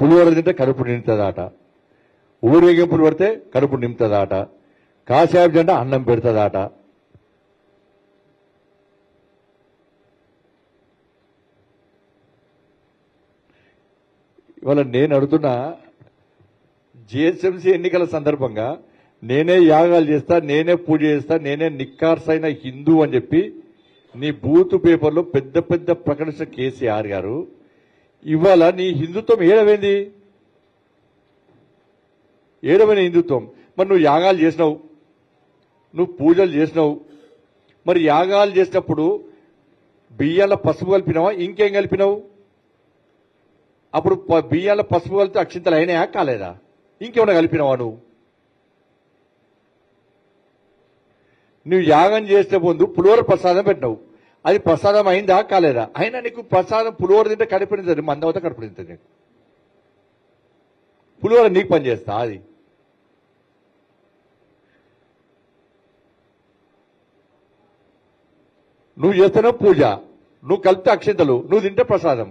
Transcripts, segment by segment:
పులిహోర తింటే కడుపు నిండుతుందాట, ఊరేగింపులు పడితే కడుపు నింపుతుందాట, కాశాపు జెండా అన్నం పెడుతుందాట. ఇవాళ నేను అడుగుతున్నా, జిహెచ్ఎంసీ ఎన్నికల సందర్భంగా నేనే యాగాలు చేస్తా, నేనే పూజ చేస్తా, నేనే నిక్కార్సైన హిందూ అని చెప్పి నీ బూతు పేపర్లో పెద్ద పెద్ద ప్రకటించిన కేసీఆర్ గారు ఇవాళ నీ హిందుత్వం ఏడమైంది? ఏడమైన హిందుత్వం? మరి నువ్వు యాగాలు చేసినావు, నువ్వు పూజలు చేసినావు, మరి యాగాలు చేసినప్పుడు బియ్యాల పసుపు కలిపినావా, ఇంకేం కలిపినావు? అప్పుడు బియ్యాల పసుపు కలిపితే అక్షింతలు అయినాయా కాలేదా? ఇంకేమైనా కలిపినావా? నువ్వు యాగం చేసే ముందు పులిహోర ప్రసాదం పెట్టినావు, అది ప్రసాదం అయిందా కాలేదా? అయినా నీకు ప్రసాదం పులిహోర తింటే కడుపునింది, మందవత కడుపునింది. నీకు పులిహోర నీకు పనిచేస్తా? అది నువ్వు చేస్తేనే పూజ, నువ్వు కలిపితే అక్షింతలు, నువ్వు తింటే ప్రసాదం.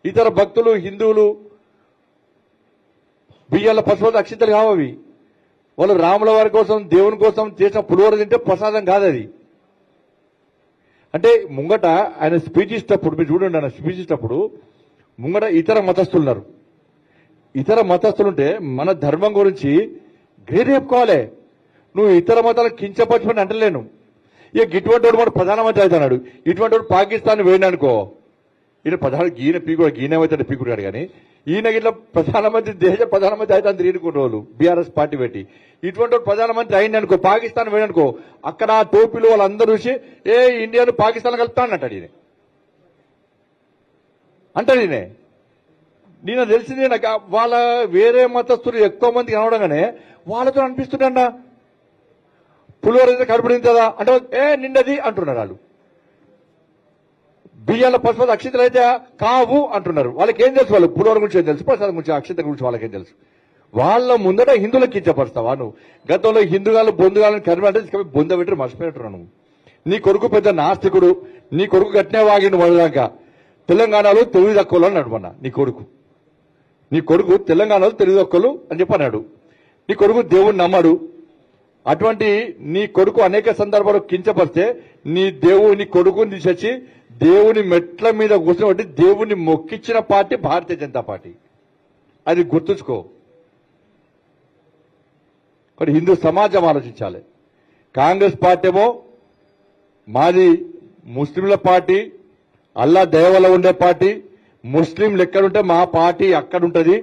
ఇతర భక్తులు హిందువులు బియ్యాల పశువులు అక్షింతలు కావవి. వాళ్ళు రాముల వారి కోసం దేవుని కోసం చేసిన పులిహోర తింటే ప్రసాదం కాదది. అంటే ముంగట ఆయన స్పీచ్ ఇచ్చినప్పుడు మీరు చూడండి, ఆయన స్పీచ్ ఇచ్చినప్పుడు ముంగట ఇతర మతస్థులున్నారు. ఇతర మతస్థులుంటే మన ధర్మం గురించి గ్రేడ్ చెప్పుకోవాలి. నువ్వు ఇతర మతాలకు కించపరచుకొని అంటలేను. ఇక ఇటువంటి వాడు మన ప్రధానమంత్రి అవుతున్నాడు, ఇటువంటి వాడు పాకిస్తాన్ వేయనుకో, ఈయన ప్రధాన గీనేమైతే పీకున్నాడు. కానీ ఈయన ఇట్లా ప్రధానమంత్రి, దేశ ప్రధానమంత్రి అయితే అందరు ఈనుకునే వాళ్ళు బీఆర్ఎస్ పార్టీ పెట్టి, ఇటువంటి ప్రధానమంత్రి అయింది అనుకో, పాకిస్తాన్ వేయనుకో, అక్కడ టోపీలు వాళ్ళందరూ చూసి ఏ ఇండియాను పాకిస్తాన్ కలుపుతానంటాడు. ఈయన అంటాడు. నేను తెలిసింది నాకు వాళ్ళ వేరే మతస్థులు ఎక్కువ మంది కనవడంగానే వాళ్ళతో అనిపిస్తుండ పులిహోర అయితే కడుపు నిండుతుందా అంటే ఏ నిండది అంటున్నారు వాళ్ళు. బియ్యాల పశువులు అక్షింతలు అయితే కావు అంటున్నారు. వాళ్ళకి ఏం తెలుసు? వాళ్ళు పులిహోర గురించి ఏం తెలుసు, ప్రసాదం గురించి, అక్షింతల గురించి వాళ్ళకేం తెలుసు? వాళ్ళ ముందట హిందువులకు కించపరుస్తావా నువ్వు? గతంలో హిందుగాళ్ళు బొందుగాళ్ళని కరిమంటే బొంద పెట్టి మర్చిపోయినట్టున్నావు నువ్వు. నీ కొడుకు పెద్ద నాస్తికుడు, నీ కొడుకు గట్టినే వాగిండు మొదలాక తెలంగాణలో తెలివి తక్కువలు అన్నాడు. మొన్న నీ కొడుకు తెలంగాణలో తెలివి తక్కువలు అని చెప్పి అన్నాడు. నీ కొడుకు దేవుణ్ణి నమ్మడు. అటువంటి నీ కొడుకు అనేక సందర్భాలు కించపరిస్తే నీ కొడుకుని తీసేసి దేవుని మెట్ల మీద కూర్చోబట్టి దేవుని మొక్కిచ్చిన పార్టీ భారతీయ జనతా పార్టీ. అది గుర్తుంచుకో. కానీ హిందూ సమాజం ఆలోచించాలి. కాంగ్రెస్ పార్టీ ఏమో మాది ముస్లింల పార్టీ, అల్లా దయ వల్ల ఉండే పార్టీ, ముస్లింలు ఎక్కడుంటే మా పార్టీ అక్కడుంటది,